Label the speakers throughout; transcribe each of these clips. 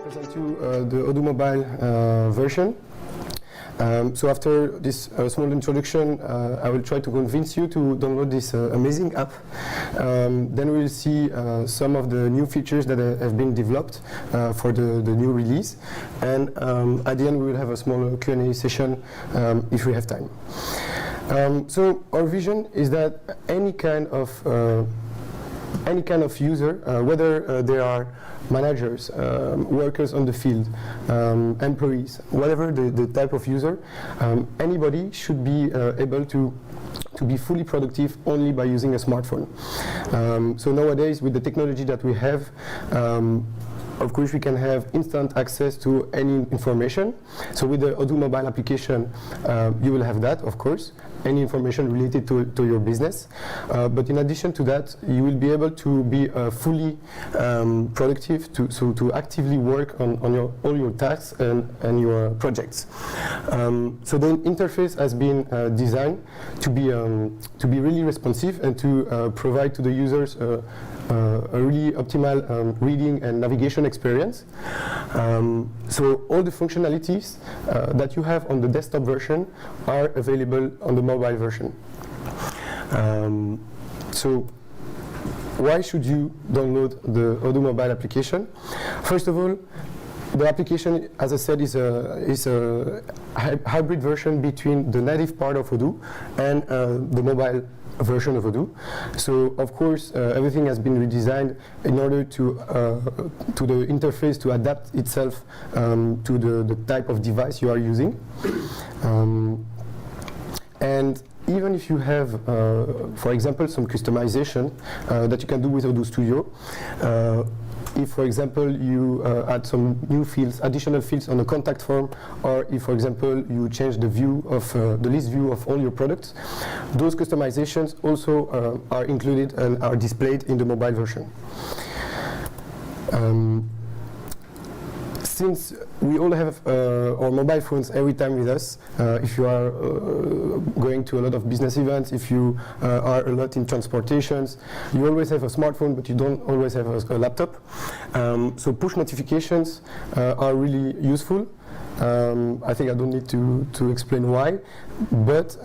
Speaker 1: present you the Odoo mobile version. So after this small introduction, I will try to convince you to download this amazing app. Then we will see some of the new features that have been developed for the new release. And at the end, we will have a small Q&A session if we have time. So our vision is that any kind of user, whether they are managers, workers on the field, employees, whatever the type of user, anybody should be able to be fully productive only by using a smartphone. So nowadays, with the technology that we have, of course, we can have instant access to any information. So with the Odoo mobile application, you will have that, of course, any information related to your business. But in addition to that, you will be able to be fully productive, to actively work on all your tasks and your projects. So the interface has been designed to be really responsive and to provide to the users a really optimal reading and navigation experience. So all the functionalities that you have on the desktop version are available on the mobile version. So why should you download the Odoo mobile application? First of all, the application, as I said, is a hybrid version between the native part of Odoo and the mobile version of Odoo. So of course everything has been redesigned in order to the interface to adapt itself to the type of device you are using. And even if you have, for example, some customization that you can do with Odoo Studio, if, for example, you add some new fields, additional fields on the contact form, or if, for example, you change the view of the list view of all your products, those customizations also are included and are displayed in the mobile version. Since we all have our mobile phones every time with us, if you are going to a lot of business events, if you are a lot in transportations, you always have a smartphone, but you don't always have a laptop. So push notifications are really useful. I think I don't need to explain why, but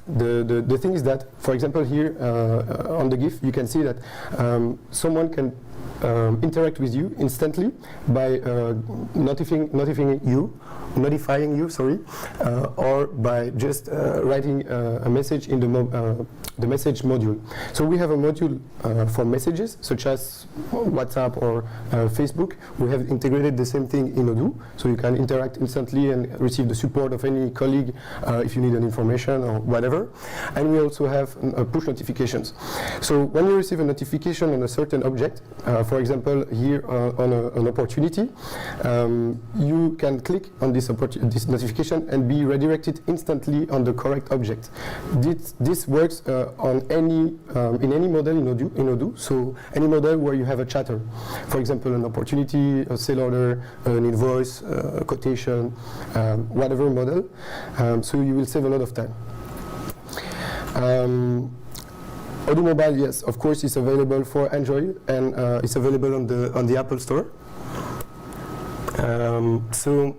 Speaker 1: the thing is that, for example, here on the GIF, you can see that someone can interact with you instantly by notifying you, or by just writing a message in the message module. So we have a module for messages, such as WhatsApp or Facebook. We have integrated the same thing in Odoo, so you can interact instantly and receive the support of any colleague if you need an information or whatever. And we also have push notifications. So when you receive a notification on a certain object, for example, here on an opportunity, you can click on this notification and be redirected instantly on the correct object. This works on in any model in Odoo. So any model where you have a chatter, for example, an opportunity, a sale order, an invoice, a quotation, whatever model. So you will save a lot of time. Odoo Mobile, yes, of course, is available for Android and it's available on the Apple Store. So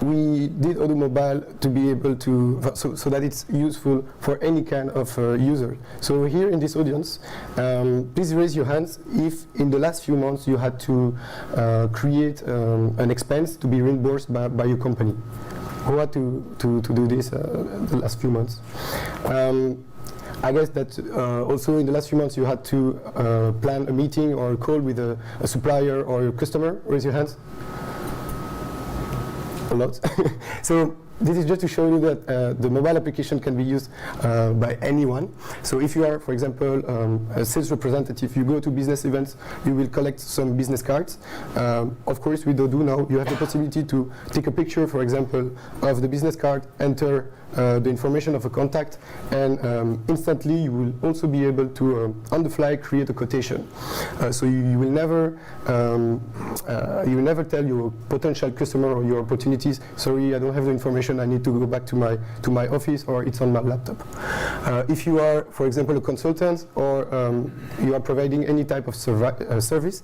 Speaker 1: we did Odoo Mobile to be able to, so that it's useful for any kind of user. So here in this audience, please raise your hands if in the last few months you had to create an expense to be reimbursed by your company. Who had to do this the last few months? I guess that also in the last few months you had to plan a meeting or a call with a supplier or a customer. Raise your hands. A lot. So this is just to show you that the mobile application can be used by anyone. So if you are, for example, a sales representative, you go to business events, you will collect some business cards. Of course, with Odoo now, you have the possibility to take a picture, for example, of the business card, enter the information of a contact, and instantly you will also be able to, on the fly, create a quotation. So you will never tell your potential customer or your opportunities, sorry, I don't have the information, I need to go back to my office, or it's on my laptop. If you are, for example, a consultant, or you are providing any type of service,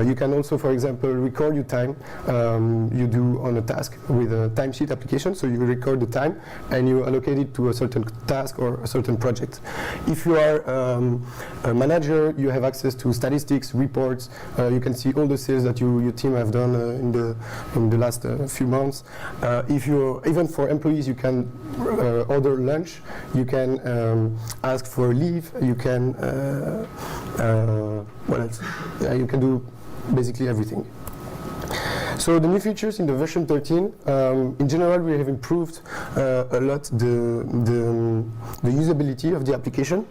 Speaker 1: you can also, for example, record your time you do on a task with a timesheet application. So you record the time and you allocate it to a certain task or a certain project. If you are a manager, you have access to statistics, reports. You can see all the sales that your team have done in the last few months. If you, even for employees, you can order lunch. You can ask for leave. You can what else? You can do basically everything. So the new features in the version 13, in general, we have improved a lot the usability of the application.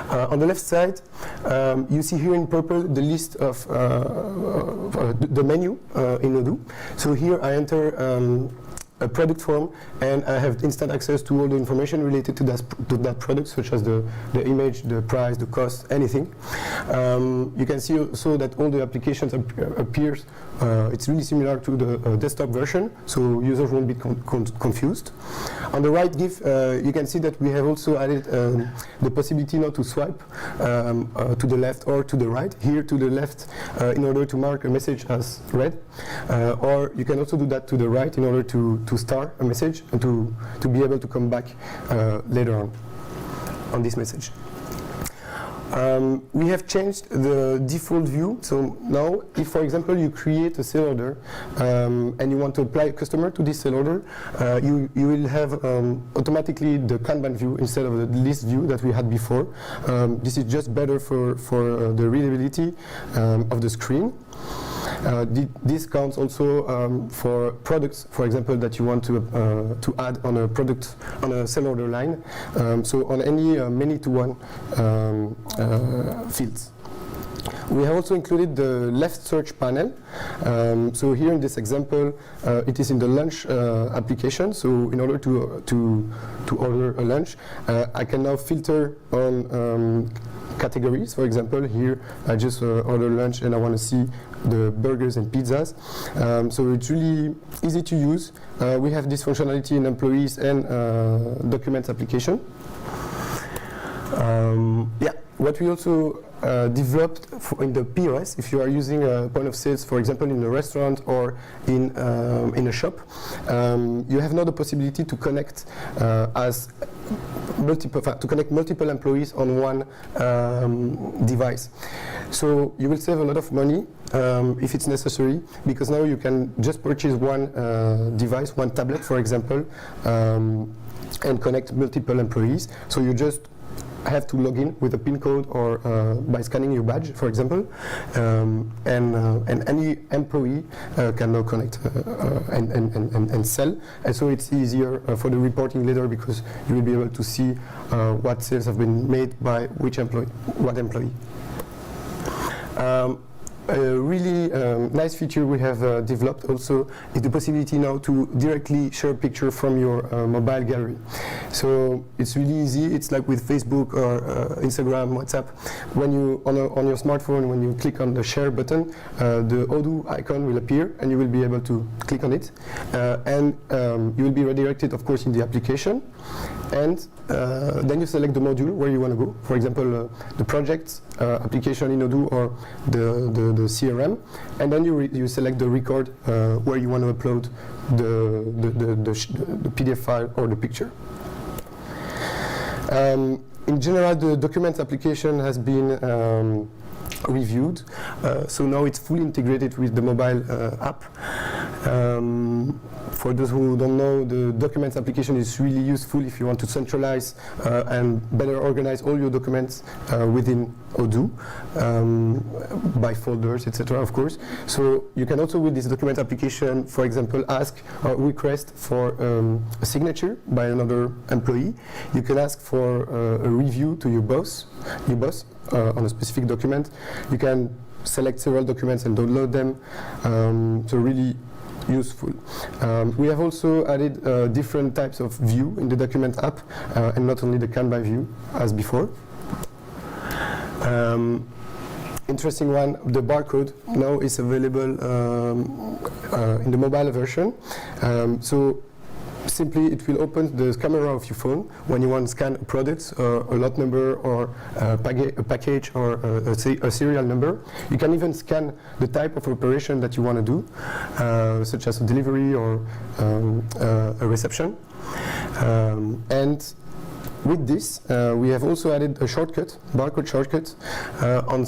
Speaker 1: On the left side, you see here in purple the list of the menu in Odoo. So here I enter a product form, and I have instant access to all the information related to that product, such as the image, the price, the cost, anything. You can see also that all the applications appears. It's really similar to the desktop version, so users won't be confused. On the right GIF, you can see that we have also added the possibility now to swipe to the left or to the right. Here to the left in order to mark a message as read, or you can also do that to the right in order to star a message and to be able to come back later on this message. We have changed the default view. So now, if for example you create a sale order and you want to apply a customer to this sale order, you will have automatically the Kanban view instead of the list view that we had before. This is just better for the readability of the screen. This counts also for products, for example, that you want to add on a product on a sell order line. So on any many-to-one fields. We have also included the left search panel. So here in this example, it is in the lunch application. So in order to order a lunch, I can now filter on categories. For example, here I just order lunch and I want to see the burgers and pizzas. So it's really easy to use. We have this functionality in employees and documents application. Yeah, what we also developed in the POS, if you are using a point of sales, for example, in a restaurant or in a shop, you have now the possibility to connect multiple employees on one device. So you will save a lot of money if it's necessary, because now you can just purchase one device, one tablet, for example, and connect multiple employees. So you just have to log in with a PIN code or by scanning your badge, for example, and any employee can now connect and sell. And so it's easier for the reporting later, because you will be able to see what sales have been made by which employee, what employee. A really nice feature we have developed also is the possibility now to directly share a picture from your mobile gallery. So it's really easy. It's like with Facebook or Instagram, WhatsApp. When you on your smartphone, when you click on the share button, the Odoo icon will appear, and you will be able to click on it, and you will be redirected, of course, in the application. And then you select the module where you want to go. For example, the projects application in Odoo or the CRM, and then you select the record where you want to upload the PDF file or the picture. In general, the documents application has been reviewed, so now it's fully integrated with the mobile app. For those who don't know, the documents application is really useful if you want to centralize and better organize all your documents within Odoo by folders, etc. Of course. So you can also, with this document application, for example, ask or request for a signature by another employee. You can ask for a review to your boss on a specific document. You can select several documents and download them. So really useful. We have also added different types of view in the document app, and not only the Kanban view as before. Interesting one, the barcode now is available in the mobile version. So simply it will open the camera of your phone when you want to scan a product, a lot number, or a package, or a serial number. You can even scan the type of operation that you want to do, such as a delivery or a reception. And with this, we have also added a shortcut, barcode shortcut, on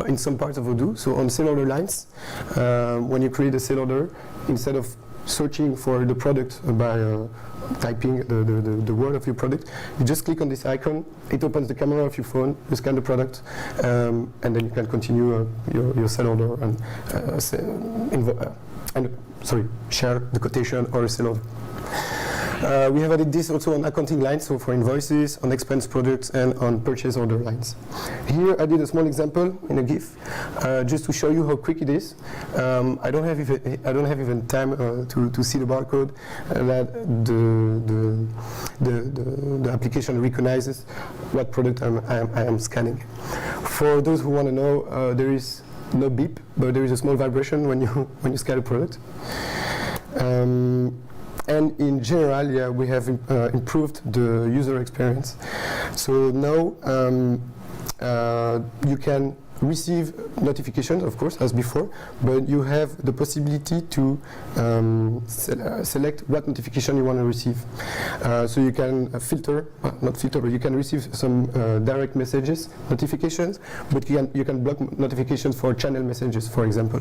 Speaker 1: in some parts of Odoo. So on sale order lines, when you create a sale order, instead of searching for the product by typing the word of your product, you just click on this icon, it opens the camera of your phone, you scan the product, and then you can continue your sale order and share the quotation or a sale order. We have added this also on accounting lines, so for invoices, on expense products, and on purchase order lines. Here I did a small example in a GIF, just to show you how quick it is. I don't have even time to see the barcode that the application recognizes what product I am scanning. For those who want to know, there is no beep, but there is a small vibration when you scan a product. And in general, yeah, we have improved the user experience. So now you can receive notifications, of course, as before, but you have the possibility to select what notification you want to receive. So you can filter, not filter, but you can receive some direct messages, notifications, but you can block notifications for channel messages, for example.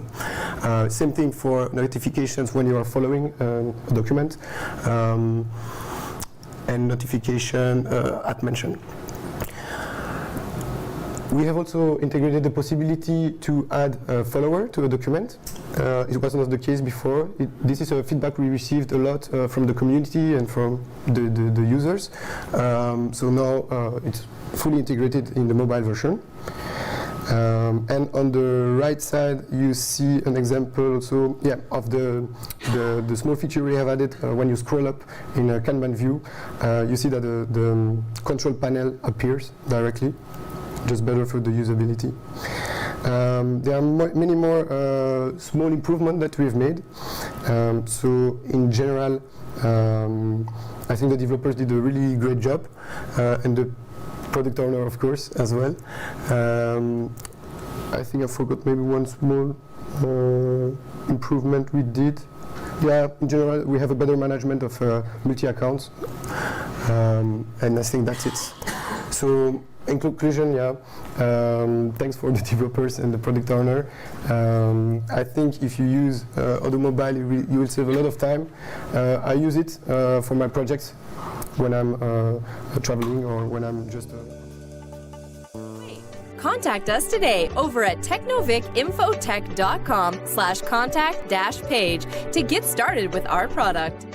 Speaker 1: Same thing for notifications when you are following a document, and notification at mention. We have also integrated the possibility to add a follower to a document. It was not the case before. This is a feedback we received a lot from the community and from the users. So now it's fully integrated in the mobile version. And on the right side, you see an example also, yeah, of the small feature we have added. When you scroll up in a Kanban view, you see that the control panel appears directly. Just better for the usability. There are many more small improvements that we've made. So in general, I think the developers did a really great job, and the product owner, of course, as well. I think I forgot maybe one small improvement we did. Yeah, in general, we have a better management of multi-accounts, and I think that's it. So, in conclusion, yeah, thanks for the developers and the product owner. I think if you use Odoo Mobile, you will save a lot of time. I use it for my projects when I'm traveling or when I'm just...
Speaker 2: Contact us today over at technovicinfotech.com/contact-page to get started with our product.